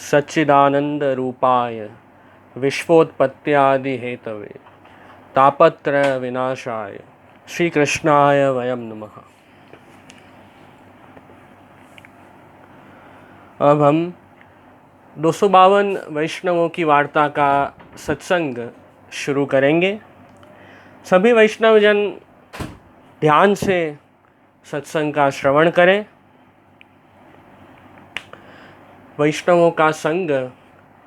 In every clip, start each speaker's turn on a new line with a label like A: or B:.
A: सच्चिदानंद रूपाय विश्वोत्पत्त्यादि Hathaway तापत्रय विनाशाय श्री कृष्णाय वयम नमः। अब हम 252 वैष्णवों की वार्ता का सत्संग शुरू करेंगे। सभी वैष्णवजन ध्यान से सत्संग का श्रवण करें। वैष्णवों का संग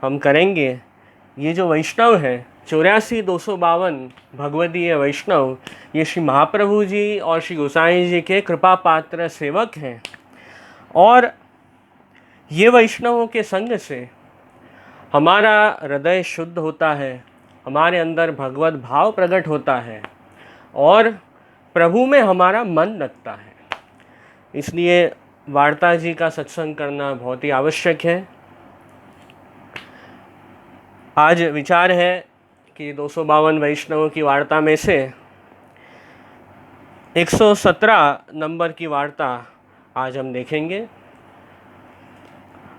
A: हम करेंगे। ये जो वैष्णव है 84-252 भगवदीय वैष्णव, ये श्री महाप्रभु जी और श्री गोसाई जी के कृपा पात्र सेवक हैं। और ये वैष्णवों के संग से हमारा हृदय शुद्ध होता है, हमारे अंदर भगवत भाव प्रकट होता है और प्रभु में हमारा मन लगता है। इसलिए वार्ता जी का सत्संग करना बहुत ही आवश्यक है। आज विचार है कि 252 वैष्णवों की वार्ता में से 117 नंबर की वार्ता आज हम देखेंगे।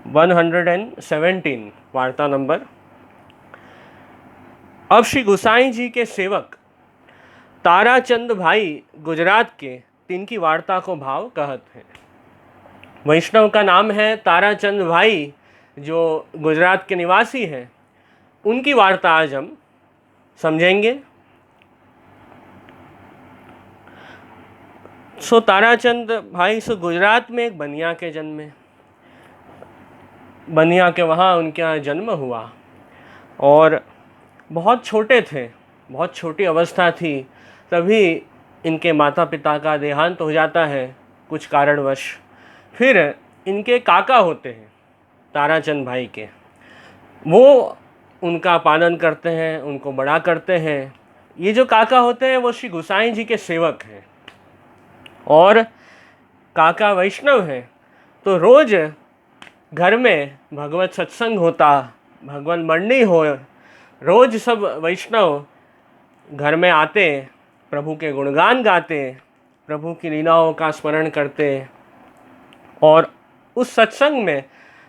A: 117 वार्ता नंबर। अब श्री गोसाई जी के सेवक ताराचंद भाई गुजरात के, तिनकी वार्ता को भाव कहत है। वैष्णव का नाम है ताराचंद भाई, जो गुजरात के निवासी हैं। उनकी वार्ता आज हम समझेंगे। ताराचंद भाई गुजरात में एक बनिया के जन्मे। बनिया के वहाँ उनके यहाँ जन्म हुआ और बहुत छोटे थे, बहुत छोटी अवस्था थी, तभी इनके माता पिता का देहांत हो जाता है कुछ कारणवश। फिर इनके काका होते हैं ताराचंद भाई के, वो उनका पालन करते हैं, उनको बड़ा करते हैं। ये जो काका होते हैं वो श्री गोसाई जी के सेवक हैं और काका वैष्णव हैं। तो रोज घर में भगवत सत्संग होता, भगवत मंडली हो, रोज सब वैष्णव घर में आते, प्रभु के गुणगान गाते, प्रभु की लीलाओं का स्मरण करते। और उस सत्संग में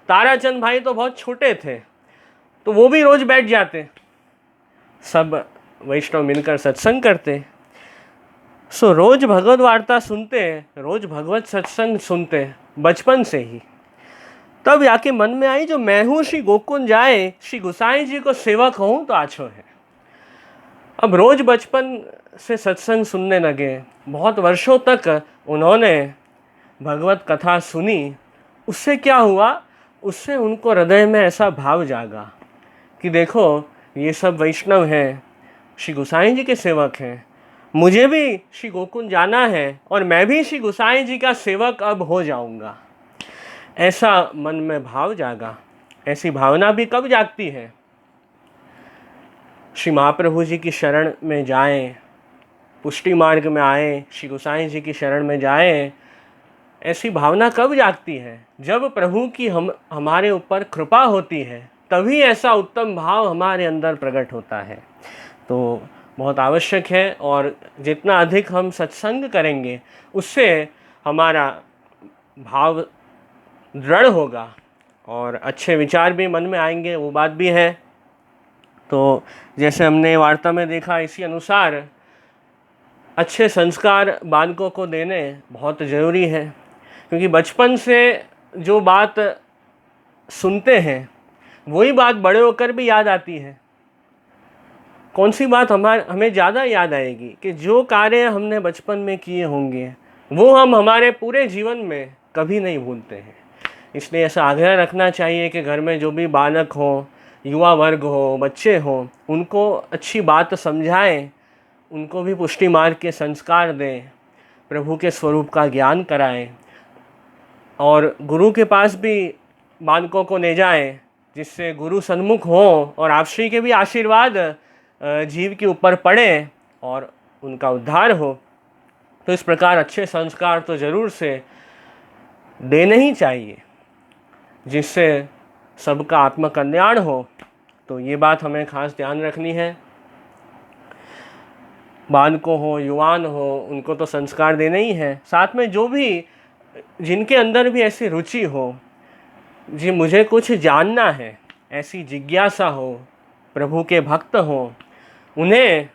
A: ताराचंद भाई तो बहुत छोटे थे, तो वो भी रोज बैठ जाते, सब वैष्णव मिलकर सत्संग करते। रोज भगवत वार्ता सुनते, रोज भगवत सत्संग सुनते बचपन से ही। तब आके मन में आई, जो मैं हूँ श्री गोकुंज जाए, श्री गोसाई जी को सेवक हूँ तो आछो है। अब रोज बचपन से सत्संग सुनने लगे, बहुत वर्षों तक उन्होंने भगवत कथा सुनी। उससे क्या हुआ, उससे उनको हृदय में ऐसा भाव जागा कि देखो ये सब वैष्णव हैं, श्री गोसाई जी के सेवक हैं, मुझे भी श्री गोकुंज जाना है और मैं भी श्री गोसाई जी का सेवक अब हो जाऊंगा। ऐसा मन में भाव जागा। ऐसी भावना भी कब जागती है, श्री महाप्रभु जी की शरण में जाएं, पुष्टि मार्ग में आए, श्री गोसाई जी की शरण में जाएं। ऐसी भावना कब जागती है, जब प्रभु की हमारे ऊपर कृपा होती है, तभी ऐसा उत्तम भाव हमारे अंदर प्रकट होता है। तो बहुत आवश्यक है, और जितना अधिक हम सत्संग करेंगे उससे हमारा भाव दृढ़ होगा और अच्छे विचार भी मन में आएंगे, वो बात भी है। तो जैसे हमने वार्ता में देखा, इसी अनुसार अच्छे संस्कार बालकों को देने बहुत ज़रूरी है, क्योंकि बचपन से जो बात सुनते हैं वही बात बड़े होकर भी याद आती है। कौन सी बात हमें ज़्यादा याद आएगी, कि जो कार्य हमने बचपन में किए होंगे वो हम हमारे पूरे जीवन में कभी नहीं भूलते हैं। इसलिए ऐसा आग्रह रखना चाहिए कि घर में जो भी बालक हो, युवा वर्ग हो, बच्चे हों, उनको अच्छी बात समझाएं, उनको भी पुष्टि मार्ग के संस्कार दें, प्रभु के स्वरूप का ज्ञान कराएं और गुरु के पास भी बालकों को ले जाएं, जिससे गुरु सन्मुख हो और आप श्री के भी आशीर्वाद जीव के ऊपर पड़े और उनका उद्धार हो। तो इस प्रकार अच्छे संस्कार तो ज़रूर से देने ही चाहिए, जिससे सबका आत्मकल्याण हो। तो ये बात हमें खास ध्यान रखनी है। बालकों हो, युवान हो, उनको तो संस्कार देने ही है। साथ में जो भी जिनके अंदर भी ऐसी रुचि हो, जी मुझे कुछ जानना है, ऐसी जिज्ञासा हो, प्रभु के भक्त हो, उन्हें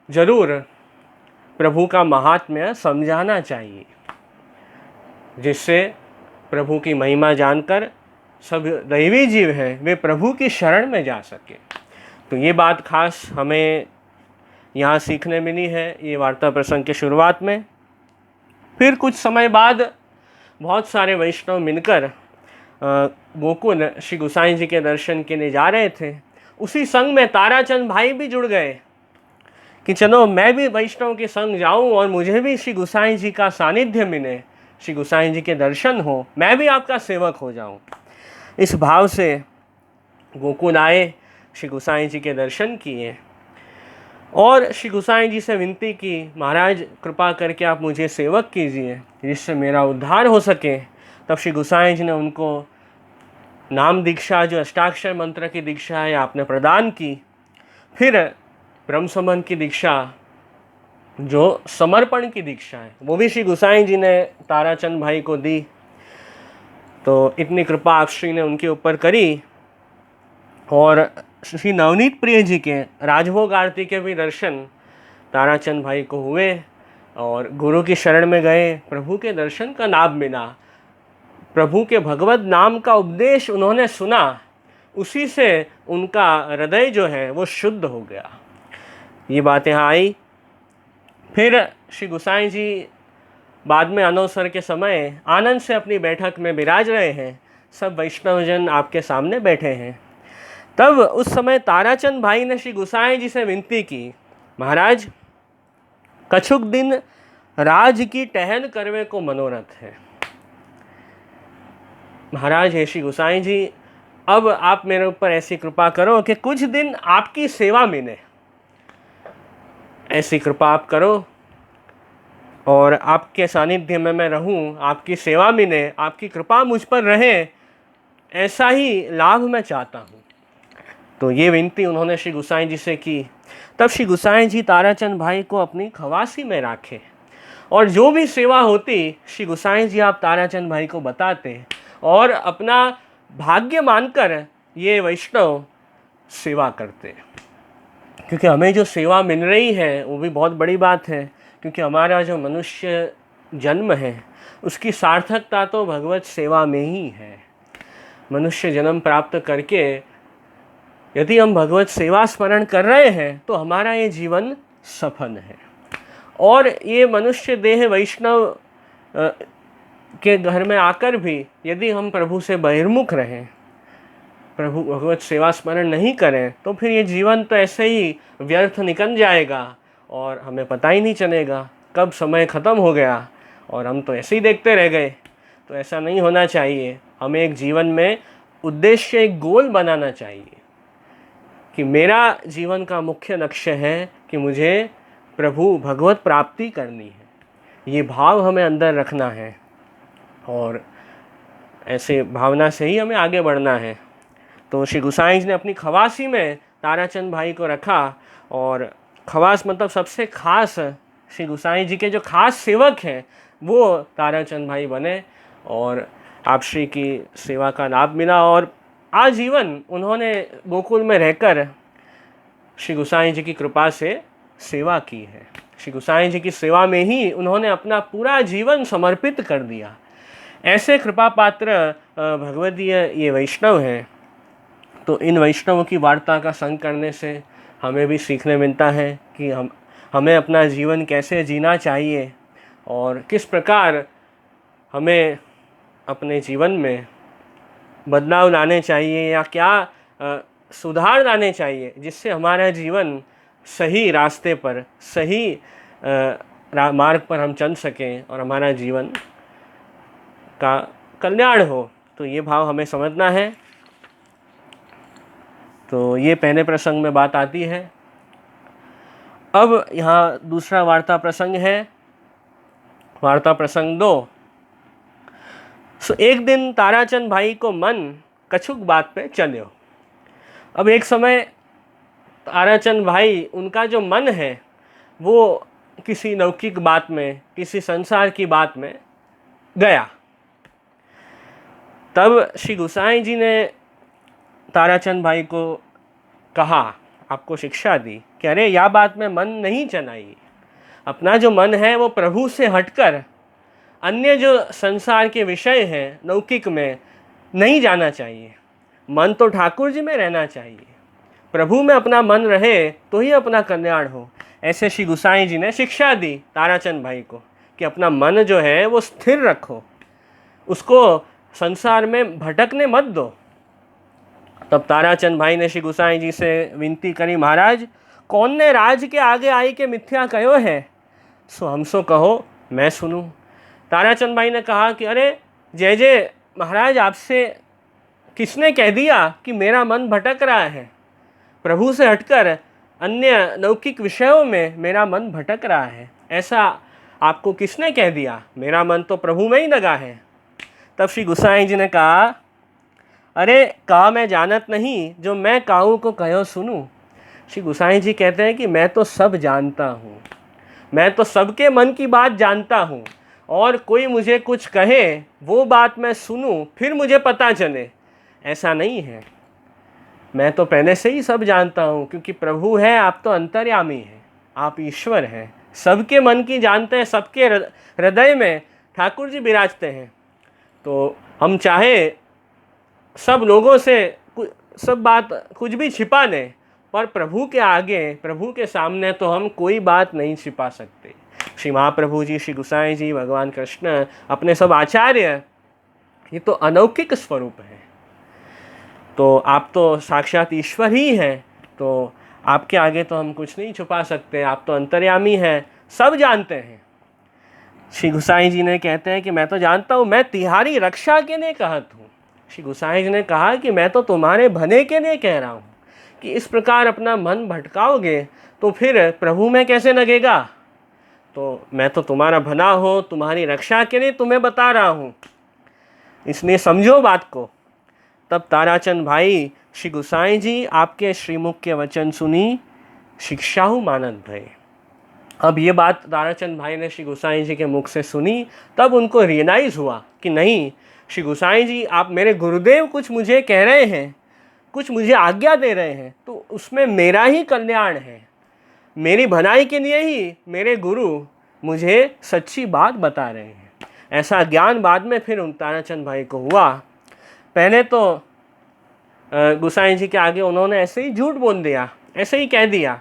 A: ज़रूर प्रभु का महात्म्य समझाना चाहिए, जिससे प्रभु की महिमा जानकर सब दैवी जीव हैं वे प्रभु की शरण में जा सके। तो ये बात खास हमें यहाँ सीखने मिली है ये वार्ता प्रसंग के शुरुआत में। फिर कुछ समय बाद बहुत सारे वैष्णव मिलकर गोकुल श्री गोसाई जी के दर्शन के लिए जा रहे थे। उसी संग में ताराचंद भाई भी जुड़ गए कि चलो मैं भी वैष्णव के संग जाऊं और मुझे भी श्री गोसाई जी का सानिध्य मिले, श्री गोसाई जी के दर्शन हो, मैं भी आपका सेवक हो जाऊं। इस भाव से गोकुल आए, श्री गोसाई जी के दर्शन किए और श्री गोसाई जी से विनती की, महाराज कृपा करके आप मुझे सेवक कीजिए जिससे मेरा उद्धार हो सके। तब श्री गोसाई जी ने उनको नाम दीक्षा, जो अष्टाक्षर मंत्र की दीक्षा है, आपने प्रदान की। फिर ब्रह्म संबंध की दीक्षा, जो समर्पण की दीक्षा है, वो भी श्री गोसाई जी ने ताराचंद भाई को दी। तो इतनी कृपा आप श्री ने उनके ऊपर करी और श्री नवनीत प्रिय जी के राजभोग आरती के भी दर्शन ताराचंद भाई को हुए और गुरु की शरण में गए, प्रभु के दर्शन का लाभ मिला, प्रभु के भगवत नाम का उपदेश उन्होंने सुना, उसी से उनका हृदय जो है वो शुद्ध हो गया। ये बात यहाँ आई। फिर श्री गोसाई जी बाद में अनवसर के समय आनंद से अपनी बैठक में विराज रहे हैं, सब वैष्णवजन आपके सामने बैठे हैं। तब उस समय ताराचंद भाई ने श्री गोसाई जी से विनती की, महाराज कछुक दिन राज की टहल करवे को मनोरथ है। महाराज हे श्री गोसाई जी, अब आप मेरे ऊपर ऐसी कृपा करो कि कुछ दिन आपकी सेवा मिले, ऐसी कृपा आप करो और आपके सानिध्य में मैं रहूं, आपकी सेवा मिले, आपकी कृपा मुझ पर रहे, ऐसा ही लाभ मैं चाहता हूं। तो ये विनती उन्होंने श्री गोसाई जी से की। तब श्री गोसाई जी ताराचंद भाई को अपनी खवासी में रखे और जो भी सेवा होती श्री गोसाई जी आप ताराचंद भाई को बताते और अपना भाग्य मानकर ये वैष्णव सेवा करते। क्योंकि हमें जो सेवा मिल रही है वो भी बहुत बड़ी बात है, क्योंकि हमारा जो मनुष्य जन्म है उसकी सार्थकता तो भगवत सेवा में ही है। मनुष्य जन्म प्राप्त करके यदि हम भगवत सेवा स्मरण कर रहे हैं तो हमारा ये जीवन सफल है। और ये मनुष्य देह वैष्णव के घर में आकर भी यदि हम प्रभु से बहिर्मुख रहें, प्रभु भगवत सेवा स्मरण नहीं करें, तो फिर ये जीवन तो ऐसे ही व्यर्थ निकल जाएगा और हमें पता ही नहीं चलेगा कब समय ख़त्म हो गया और हम तो ऐसे ही देखते रह गए। तो ऐसा नहीं होना चाहिए। हमें एक जीवन में उद्देश्य, एक गोल बनाना चाहिए कि मेरा जीवन का मुख्य लक्ष्य है कि मुझे प्रभु भगवत प्राप्ति करनी है। ये भाव हमें अंदर रखना है और ऐसे भावना से ही हमें आगे बढ़ना है। तो श्री गोसाई जी ने अपनी खवासी में ताराचंद भाई को रखा और खवास मतलब सबसे खास, श्री गोसाई जी के जो खास सेवक हैं वो ताराचंद भाई बने और आप श्री की सेवा का लाभ मिला और आजीवन उन्होंने गोकुल में रहकर श्री गोसाई जी की कृपा से सेवा की है। श्री गोसाई जी की सेवा में ही उन्होंने अपना पूरा जीवन समर्पित कर दिया। ऐसे कृपा पात्र भगवदीय ये वैष्णव हैं। तो इन वैष्णवों की वार्ता का संग करने से हमें भी सीखने मिलता है कि हमें अपना जीवन कैसे जीना चाहिए और किस प्रकार हमें अपने जीवन में बदलाव लाने चाहिए या क्या सुधार लाने चाहिए जिससे हमारा जीवन सही रास्ते पर, सही मार्ग पर हम चल सकें और हमारा जीवन का कल्याण हो। तो ये भाव हमें समझना है। तो ये पहले प्रसंग में बात आती है। अब यहाँ दूसरा वार्ता प्रसंग है, वार्ता प्रसंग 2। एक दिन ताराचंद भाई को मन कछुक बात पे चलियो। अब एक समय ताराचंद भाई, उनका जो मन है वो किसी लौकिक बात में, किसी संसार की बात में गया। तब श्री गुसाई जी ने ताराचंद भाई को कहा, आपको शिक्षा दी कि अरे यह बात में मन नहीं चलाइए, अपना जो मन है वो प्रभु से हटकर अन्य जो संसार के विषय हैं लौकिक में नहीं जाना चाहिए। मन तो ठाकुर जी में रहना चाहिए, प्रभु में अपना मन रहे तो ही अपना कल्याण हो। ऐसे श्री गुसाई जी ने शिक्षा दी ताराचंद भाई को कि अपना मन जो है वो स्थिर रखो, उसको संसार में भटकने मत दो। तब ताराचंद भाई ने श्री गुसाई जी से विनती करी, महाराज कौन ने राज के आगे आई के मिथ्या कहो है, सो हमसो कहो मैं सुनूं। ताराचंद भाई ने कहा कि अरे जय जय महाराज, आपसे किसने कह दिया कि मेरा मन भटक रहा है, प्रभु से हटकर अन्य लौकिक विषयों में मेरा मन भटक रहा है, ऐसा आपको किसने कह दिया, मेरा मन तो प्रभु में ही लगा है। तब श्री गुसाई जी ने कहा, अरे कहा मैं जानत नहीं, जो मैं काहू को कहो सुनूं। श्री गुसाई जी कहते हैं कि मैं तो सब जानता हूँ, मैं तो सबके मन की बात जानता हूँ, और कोई मुझे कुछ कहे वो बात मैं सुनूं फिर मुझे पता चले, ऐसा नहीं है। मैं तो पहले से ही सब जानता हूँ, क्योंकि प्रभु है, आप तो अंतर्यामी हैं, आप ईश्वर हैं, सबके मन की जानते हैं, सबके हृदय में ठाकुर जी विराजते हैं। तो हम चाहे सब लोगों से सब बात कुछ भी छिपा लें, पर प्रभु के आगे, प्रभु के सामने तो हम कोई बात नहीं छिपा सकते। श्री महाप्रभु जी, श्री गुसाई जी, भगवान कृष्ण, अपने सब आचार्य, ये तो अलौकिक स्वरूप है। तो आप तो साक्षात ईश्वर ही हैं, तो आपके आगे तो हम कुछ नहीं छुपा सकते, आप तो अंतर्यामी हैं, सब जानते हैं। श्री गुसाई जी ने कहते हैं कि मैं तो जानता हूँ, मैं तिहारी रक्षा के लिए कहत हूँ। श्री गुसाई जी ने कहा कि मैं तो तुम्हारे भले के लिए कह रहा हूँ कि इस प्रकार अपना मन भटकाओगे तो फिर प्रभु में कैसे लगेगा। तो मैं तो तुम्हारा भला हो, तुम्हारी रक्षा के लिए तुम्हें बता रहा हूँ, इसलिए समझो बात को। तब ताराचंद भाई, श्री गुसाई जी आपके श्रीमुख के वचन सुनी, शिक्षाहु मानत भय। अब ये बात ताराचंद भाई ने श्री गुसाई जी के मुख से सुनी, तब उनको रियलाइज़ हुआ कि नहीं, श्री गुसाई जी आप मेरे गुरुदेव कुछ मुझे कह रहे हैं, कुछ मुझे आज्ञा दे रहे हैं, तो उसमें मेरा ही कल्याण है, मेरी भलाई के लिए ही मेरे गुरु मुझे सच्ची बात बता रहे हैं। ऐसा ज्ञान बाद में फिर उन ताराचंद भाई को हुआ। पहले तो गुसाई जी के आगे उन्होंने ऐसे ही झूठ बोल दिया, ऐसे ही कह दिया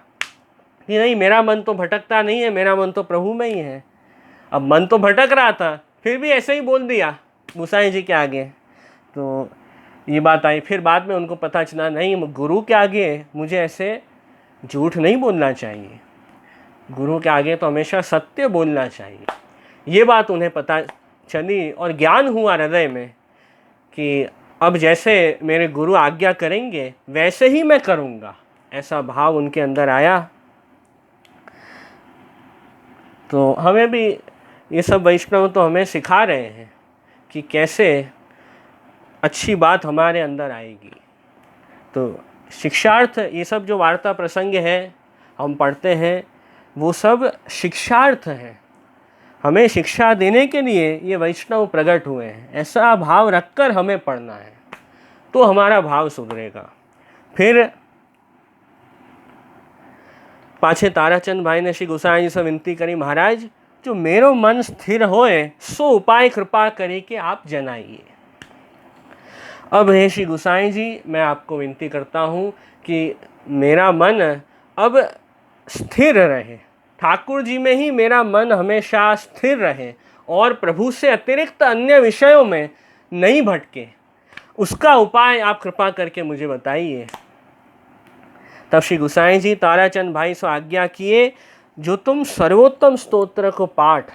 A: कि नहीं, मेरा मन तो भटकता नहीं है, मेरा मन तो प्रभु में ही है। अब मन तो भटक रहा था, फिर भी ऐसे ही बोल दिया गुसाई जी के आगे। तो ये बात आई, फिर बाद में उनको पता चला नहीं, गुरु के आगे मुझे ऐसे झूठ नहीं बोलना चाहिए, गुरु के आगे तो हमेशा सत्य बोलना चाहिए। ये बात उन्हें पता चली और ज्ञान हुआ हृदय में कि अब जैसे मेरे गुरु आज्ञा करेंगे वैसे ही मैं करूँगा, ऐसा भाव उनके अंदर आया। तो हमें भी ये सब वैष्णव तो हमें सिखा रहे हैं कि कैसे अच्छी बात हमारे अंदर आएगी। तो शिक्षार्थ, ये सब जो वार्ता प्रसंग है हम पढ़ते हैं, वो सब शिक्षार्थ हैं, हमें शिक्षा देने के लिए ये वैष्णव प्रकट हुए हैं। ऐसा भाव रखकर हमें पढ़ना है, तो हमारा भाव सुधरेगा। फिर पाछे ताराचंद भाई ने श्री गुसाई जी से विनती करी, महाराज जो मेरो मन स्थिर होए सो उपाय कृपा करे कि आप जनाइए। अब हे श्री गुसाई जी, मैं आपको विनती करता हूँ कि मेरा मन अब स्थिर रहे, ठाकुर जी में ही मेरा मन हमेशा स्थिर रहे और प्रभु से अतिरिक्त अन्य विषयों में नहीं भटके, उसका उपाय आप कृपा करके मुझे बताइए। तब श्री गुसाई जी ताराचंद भाई से आज्ञा किए, जो तुम सर्वोत्तम स्तोत्र को पाठ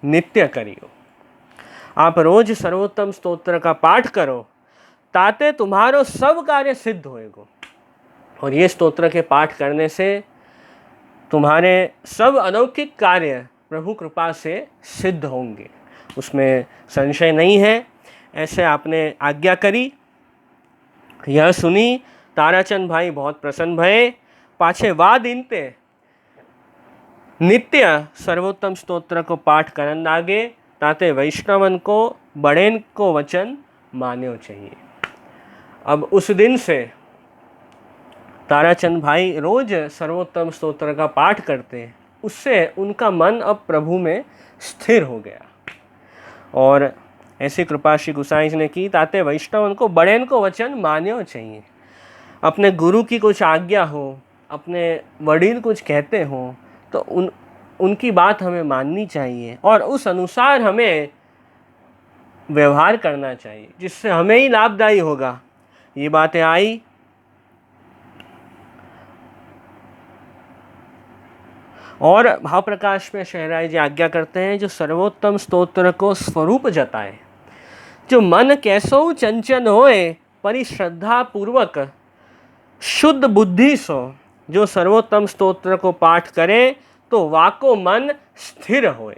A: नित्य करियो, आप रोज सर्वोत्तम स्तोत्र का पाठ करो, ताते तुम्हारो सब कार्य सिद्ध होएगो। और ये स्तोत्र के पाठ करने से तुम्हारे सब अलौकिक कार्य प्रभु कृपा से सिद्ध होंगे, उसमें संशय नहीं है। ऐसे आपने आज्ञा करी। यह सुनी ताराचंद भाई बहुत प्रसन्न भये, पाछे वाद इनते नित्य सर्वोत्तम स्तोत्र को पाठ करन लागे, ताते वैष्णवन को बड़ेन को वचन मान्यो चाहिए। अब उस दिन से ताराचंद भाई रोज सर्वोत्तम स्तोत्र का पाठ करते हैं, उससे उनका मन अब प्रभु में स्थिर हो गया। और ऐसी कृपा श्री गोसाई जी ने की, ताते वैष्णव उनको बड़ेन को वचन मान्यो चाहिए। अपने गुरु की कुछ आज्ञा हो, अपने वडील कुछ कहते हो, तो उनकी बात हमें माननी चाहिए और उस अनुसार हमें व्यवहार करना चाहिए, जिससे हमें ही लाभदायी होगा। ये बातें आई और भाव प्रकाश में शहराई जी आज्ञा करते हैं, जो सर्वोत्तम स्तोत्र को स्वरूप जताए, जो मन कैसो चंचल होए, परि श्रद्धा पूर्वक शुद्ध बुद्धि सो, जो सर्वोत्तम स्तोत्र को पाठ करे तो वाको मन स्थिर होए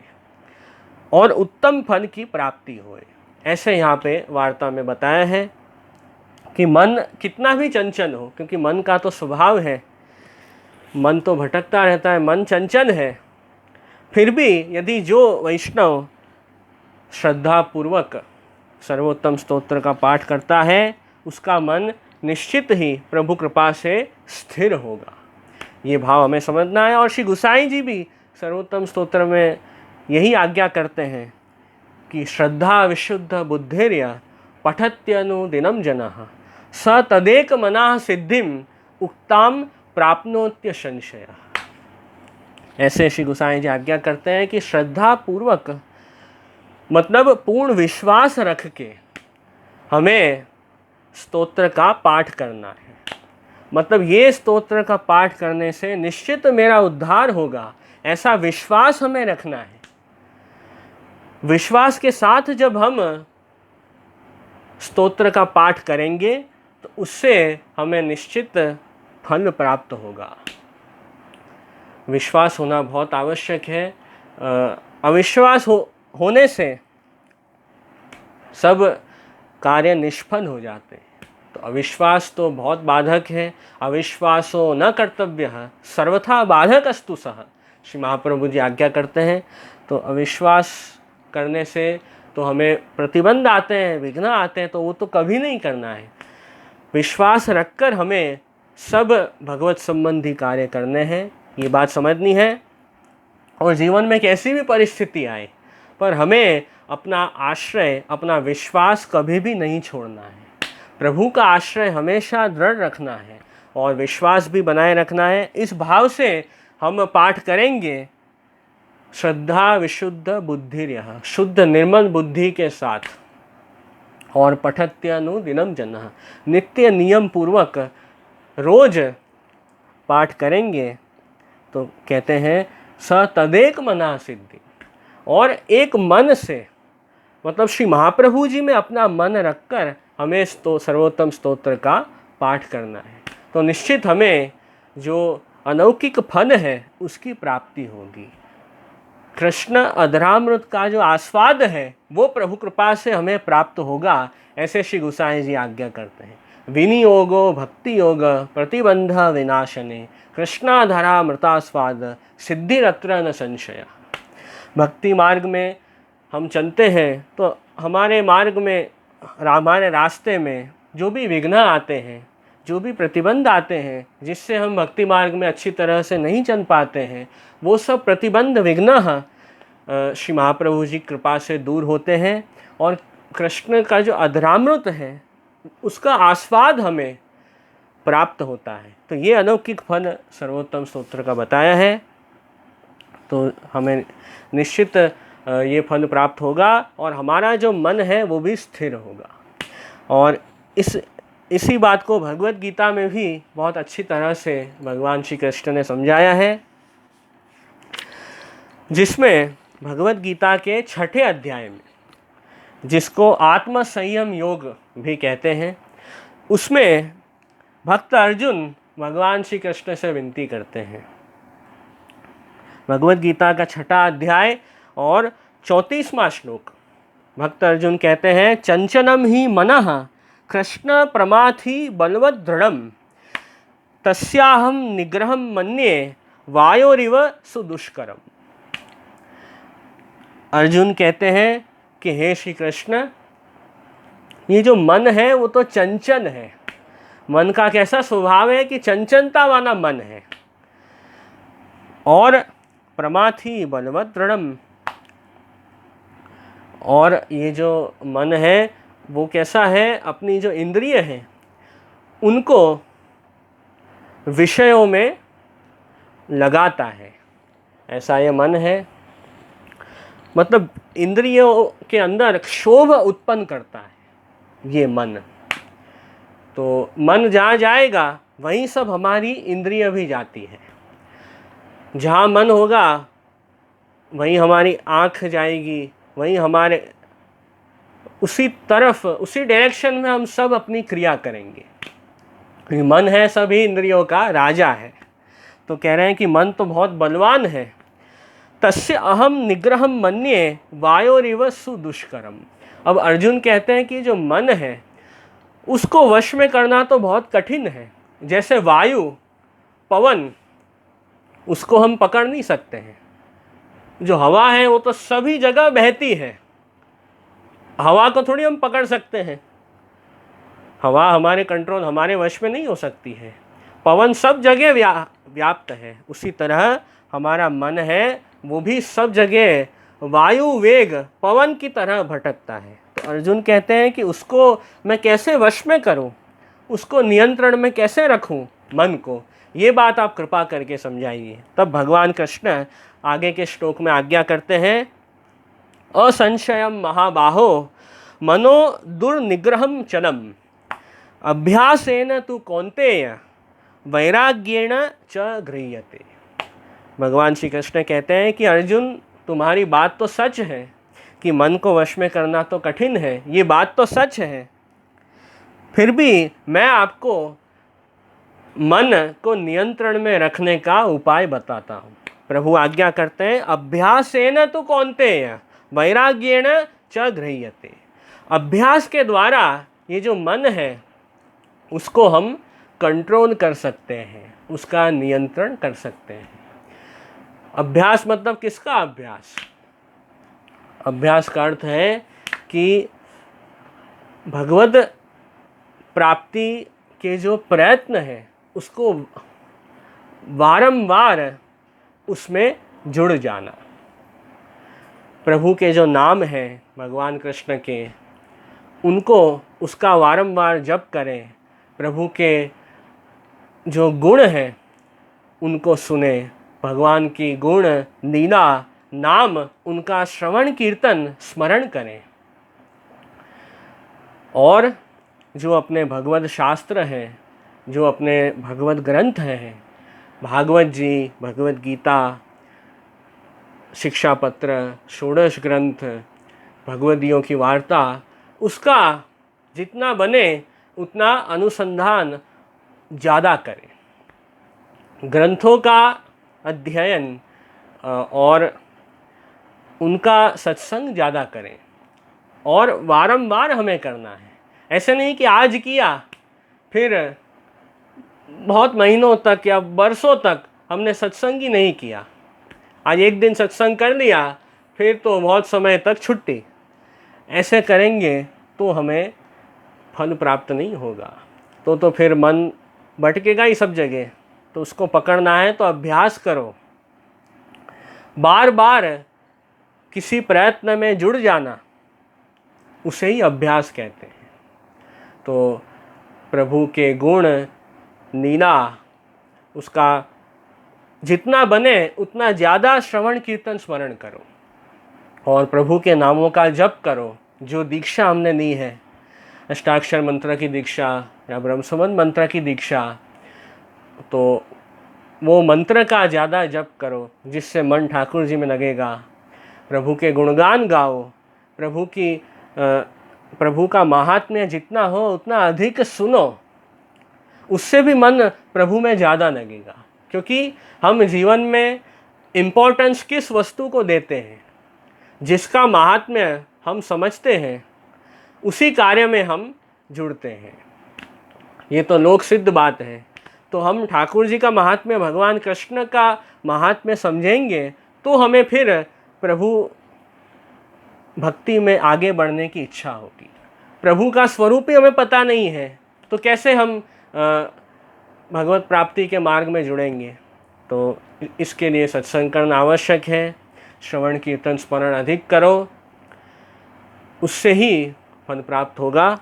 A: और उत्तम फल की प्राप्ति होए। ऐसे यहाँ पे वार्ता में बताया है कि मन कितना भी चंचल हो, क्योंकि मन का तो स्वभाव है, मन तो भटकता रहता है, मन चंचल है, फिर भी यदि जो वैष्णव श्रद्धा पूर्वक सर्वोत्तम स्तोत्र का पाठ करता है, उसका मन निश्चित ही प्रभु कृपा से स्थिर होगा। ये भाव हमें समझना है। और श्री गोसाई जी भी सर्वोत्तम स्तोत्र में यही आज्ञा करते हैं कि श्रद्धा विशुद्ध बुद्धिर्य पठत्यनुदिनं जनः स तदेक मनाः सिद्धिम उक्ताम प्राप्नोत्य संशय। ऐसे श्री गोसाई जी आज्ञा करते हैं कि श्रद्धा पूर्वक मतलब पूर्ण विश्वास रख के हमें स्तोत्र का पाठ करना है। मतलब ये स्तोत्र का पाठ करने से निश्चित मेरा उद्धार होगा, ऐसा विश्वास हमें रखना है। विश्वास के साथ जब हम स्तोत्र का पाठ करेंगे तो उससे हमें निश्चित फल प्राप्त होगा। विश्वास होना बहुत आवश्यक है। अविश्वास होने से सब कार्य निष्फल हो जाते हैं। तो अविश्वास तो बहुत बाधक है। अविश्वासो न कर्तव्य सर्वथा बाधक अस्तु सह, श्री महाप्रभु जी आज्ञा करते हैं। तो अविश्वास करने से तो हमें प्रतिबंध आते हैं, विघ्न आते हैं, तो वो तो कभी नहीं करना है। विश्वास रखकर हमें सब भगवत संबंधी कार्य करने हैं, ये बात समझनी है। और जीवन में कैसी भी परिस्थिति आए पर हमें अपना आश्रय, अपना विश्वास कभी भी नहीं छोड़ना है। प्रभु का आश्रय हमेशा दृढ़ रखना है और विश्वास भी बनाए रखना है। इस भाव से हम पाठ करेंगे श्रद्धा विशुद्ध बुद्धिर्यः, शुद्ध निर्मल बुद्धि के साथ, और पठत्यनुदिनं जनः, नित्य नियम पूर्वक रोज पाठ करेंगे तो कहते हैं स तदेक मना सिद्धि, और एक मन से, मतलब श्री महाप्रभु जी में अपना मन रखकर हमें सर्वोत्तम स्तोत्र का पाठ करना है, तो निश्चित हमें जो अलौकिक फल है उसकी प्राप्ति होगी। कृष्ण अधरामृत का जो आस्वाद है वो प्रभु कृपा से हमें प्राप्त होगा। ऐसे श्री गोसाई जी आज्ञा करते हैं। विनियोगो भक्ति योग प्रतिबंध विनाशने कृष्णाधरामृतास्वाद सिद्धिरत्र न संशय। भक्ति मार्ग में हम चलते हैं तो हमारे मार्ग में, हमारे रास्ते में जो भी विघ्न आते हैं, जो भी प्रतिबंध आते हैं, जिससे हम भक्ति मार्ग में अच्छी तरह से नहीं चल पाते हैं, वो सब प्रतिबंध विघ्न श्री महाप्रभु जी कृपा से दूर होते हैं और कृष्ण का जो अधरामृत है उसका आस्वाद हमें प्राप्त होता है। तो ये अलौकिक फल सर्वोत्तम स्तोत्र का बताया है। तो हमें निश्चित ये फल प्राप्त होगा और हमारा जो मन है वो भी स्थिर होगा। और इसी बात को भगवत गीता में भी बहुत अच्छी तरह से भगवान श्री कृष्ण ने समझाया है, जिसमें भगवत गीता के 6ठे अध्याय में, जिसको आत्म संयम योग भी कहते हैं, उसमें भक्त अर्जुन भगवान श्री कृष्ण से विनती करते हैं। भगवत गीता का 6ठा अध्याय और 34वां श्लोक, भक्त अर्जुन कहते हैं, चंचलम ही मनः कृष्ण प्रमाथि बलवद दृढ़म तस्याहम निग्रहम मन्ये वायोरिव सुदुष्करम। अर्जुन कहते हैं कि हे श्री कृष्ण, ये जो मन है वो तो चंचल है। मन का कैसा स्वभाव है कि चंचलता वाला मन है। और प्रमाथि बलवत् दृढ़म, और ये जो मन है वो कैसा है, अपनी जो इंद्रिय हैं उनको विषयों में लगाता है, ऐसा ये मन है। मतलब इंद्रियों के अंदर क्षोभ उत्पन्न करता है ये मन। तो मन जहाँ जाएगा वहीं सब हमारी इंद्रिय भी जाती है। जहाँ मन होगा वहीं हमारी आँख जाएगी, वहीं हमारे उसी तरफ, उसी डायरेक्शन में हम सब अपनी क्रिया करेंगे। ये मन है सभी इंद्रियों का राजा है। तो कह रहे हैं कि मन तो बहुत बलवान है। तस्य अहम निग्रहम मन्ये वायोरिव सुदुष्करम। अब अर्जुन कहते हैं कि जो मन है उसको वश में करना तो बहुत कठिन है। जैसे वायु, पवन, उसको हम पकड़ नहीं सकते हैं। जो हवा है वो तो सभी जगह बहती है, हवा को थोड़ी हम पकड़ सकते हैं। हवा हमारे कंट्रोल, हमारे वश में नहीं हो सकती है। पवन सब जगह व्याप्त है। उसी तरह हमारा मन है वो भी सब जगह वायु वेग पवन की तरह भटकता है। तो अर्जुन कहते हैं कि उसको मैं कैसे वश में करूं, उसको नियंत्रण में कैसे रखूं मन को, ये बात आप कृपा करके समझाइए। तब भगवान कृष्ण आगे के श्लोक में आज्ञा करते हैं, असंशयम महाबाहो मनो दुर्निग्रहम चलम अभ्यासेन तु कौन्तेय वैराग्येण च गृह्यते। भगवान श्री कृष्ण कहते हैं कि अर्जुन, तुम्हारी बात तो सच है कि मन को वश में करना तो कठिन है, ये बात तो सच है। फिर भी मैं आपको मन को नियंत्रण में रखने का उपाय बताता हूँ। प्रभु आज्ञा करते हैं, अभ्यासेन तु कौन्तेय वैराग्येण च गृह्यते। अभ्यास के द्वारा ये जो मन है उसको हम कंट्रोल कर सकते हैं, उसका नियंत्रण कर सकते हैं। अभ्यास मतलब किसका अभ्यास? अभ्यास का अर्थ है कि भगवत प्राप्ति के जो प्रयत्न है उसको वारंवार उसमें जुड़ जाना। प्रभु के जो नाम हैं भगवान कृष्ण के, उनको उसका वारंवार जप करें। प्रभु के जो गुण हैं उनको सुने, भगवान की गुण लीला नाम उनका श्रवण कीर्तन स्मरण करें। और जो अपने भगवत शास्त्र हैं, जो अपने भगवत ग्रंथ हैं, भागवत जी, भगवत गीता, शिक्षा पत्र, षोडश ग्रंथ, भगवदियों की वार्ता, उसका जितना बने उतना अनुसंधान ज़्यादा करें। ग्रंथों का अध्ययन और उनका सत्संग ज़्यादा करें, और वारंवार हमें करना है। ऐसे नहीं कि आज किया फिर बहुत महीनों तक या बरसों तक हमने सत्संग ही नहीं किया। आज एक दिन सत्संग कर लिया फिर तो बहुत समय तक छुट्टी। ऐसे करेंगे तो हमें फल प्राप्त नहीं होगा। तो फिर मन भटकेगा ही सब जगह। तो उसको पकड़ना है तो अभ्यास करो, बार बार किसी प्रयत्न में जुड़ जाना, उसे ही अभ्यास कहते हैं। तो प्रभु के गुण लीला, उसका जितना बने उतना ज़्यादा श्रवण कीर्तन स्मरण करो, और प्रभु के नामों का जप करो। जो दीक्षा हमने ली है, अष्टाक्षर मंत्र की दीक्षा या ब्रह्मसंबंध मंत्र की दीक्षा, तो वो मंत्र का ज़्यादा जप करो, जिससे मन ठाकुर जी में लगेगा। प्रभु के गुणगान गाओ, प्रभु का महात्म्य जितना हो उतना अधिक सुनो, उससे भी मन प्रभु में ज़्यादा लगेगा। क्योंकि हम जीवन में इम्पोर्टेंस किस वस्तु को देते हैं, जिसका महात्म्य हम समझते हैं, उसी कार्य में हम जुड़ते हैं। ये तो लोक सिद्ध बात है। तो हम ठाकुर जी का महात्म्य, भगवान कृष्ण का महात्म्य समझेंगे तो हमें फिर प्रभु भक्ति में आगे बढ़ने की इच्छा होगी। प्रभु का स्वरूप ही हमें पता नहीं है तो कैसे हम भगवत प्राप्ति के मार्ग में जुड़ेंगे। तो इसके लिए सत्संग करना आवश्यक है। श्रवण कीर्तन स्मरण अधिक करो, उससे ही फल प्राप्त होगा।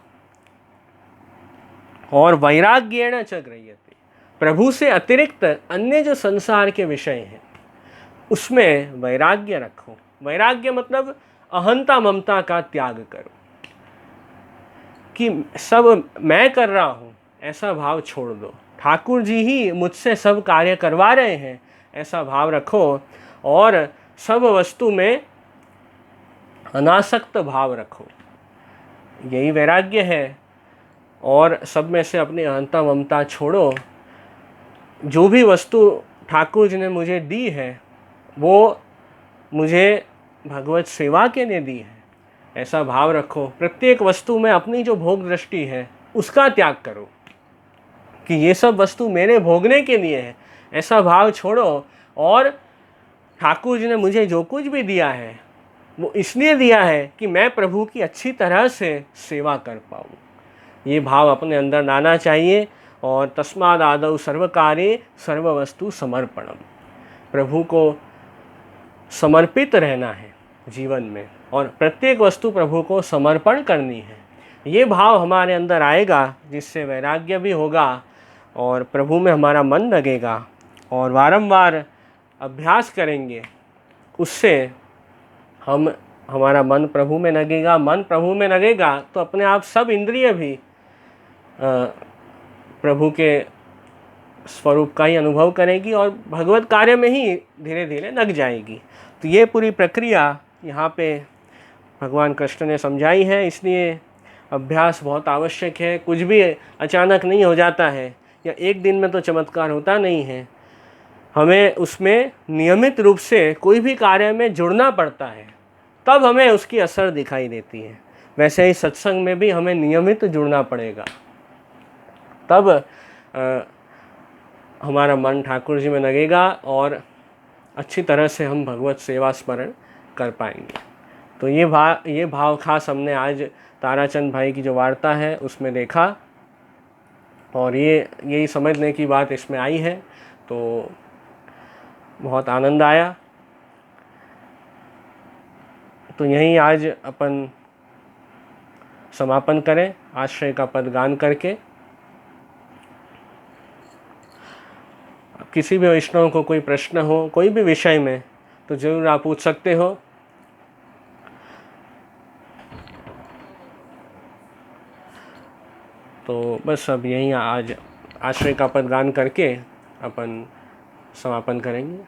A: और वैराग्येण च गृह्यते, प्रभु से अतिरिक्त अन्य जो संसार के विषय हैं उसमें वैराग्य रखो। वैराग्य मतलब अहंता ममता का त्याग करो कि सब मैं कर रहा हूँ ऐसा भाव छोड़ दो। ठाकुर जी ही मुझसे सब कार्य करवा रहे हैं ऐसा भाव रखो और सब वस्तु में अनासक्त भाव रखो, यही वैराग्य है। और सब में से अपनी अहंता ममता छोड़ो। जो भी वस्तु ठाकुर जी ने मुझे दी है वो मुझे भगवत सेवा के लिए दी है ऐसा भाव रखो। प्रत्येक वस्तु में अपनी जो भोग दृष्टि है उसका त्याग करो कि ये सब वस्तु मेरे भोगने के लिए है ऐसा भाव छोड़ो। और ठाकुर जी ने मुझे जो कुछ भी दिया है वो इसलिए दिया है कि मैं प्रभु की अच्छी तरह से सेवा कर पाऊँ, ये भाव अपने अंदर लाना चाहिए। और तस्माद् आदौ सर्वकार्ये सर्ववस्तु समर्पणम, प्रभु को समर्पित रहना है जीवन में और प्रत्येक वस्तु प्रभु को समर्पण करनी है। ये भाव हमारे अंदर आएगा जिससे वैराग्य भी होगा और प्रभु में हमारा मन लगेगा और वारंवार अभ्यास करेंगे, उससे हमारा मन प्रभु में लगेगा। मन प्रभु में लगेगा तो अपने आप सब इंद्रिय भी प्रभु के स्वरूप का ही अनुभव करेगी और भगवत कार्य में ही धीरे धीरे लग जाएगी। तो ये पूरी प्रक्रिया यहाँ पे भगवान कृष्ण ने समझाई है, इसलिए अभ्यास बहुत आवश्यक है। कुछ भी अचानक नहीं हो जाता है या एक दिन में तो चमत्कार होता नहीं है, हमें उसमें नियमित रूप से कोई भी कार्य में जुड़ना पड़ता है तब हमें उसकी असर दिखाई देती है। वैसे ही सत्संग में भी हमें नियमित जुड़ना पड़ेगा, तब हमारा मन ठाकुर जी में लगेगा और अच्छी तरह से हम भगवत सेवा स्मरण कर पाएंगे। तो ये भाव खास हमने आज ताराचंद भाई की जो वार्ता है उसमें देखा और यही समझने की बात इसमें आई है, तो बहुत आनंद आया। तो यहीं आज अपन समापन करें आश्रय का पद गान करके। किसी भी वैष्णव को कोई प्रश्न हो कोई भी विषय में तो जरूर आप पूछ सकते हो। तो बस अब यहीं आज आश्रय का पद गान करके अपन समापन करेंगे।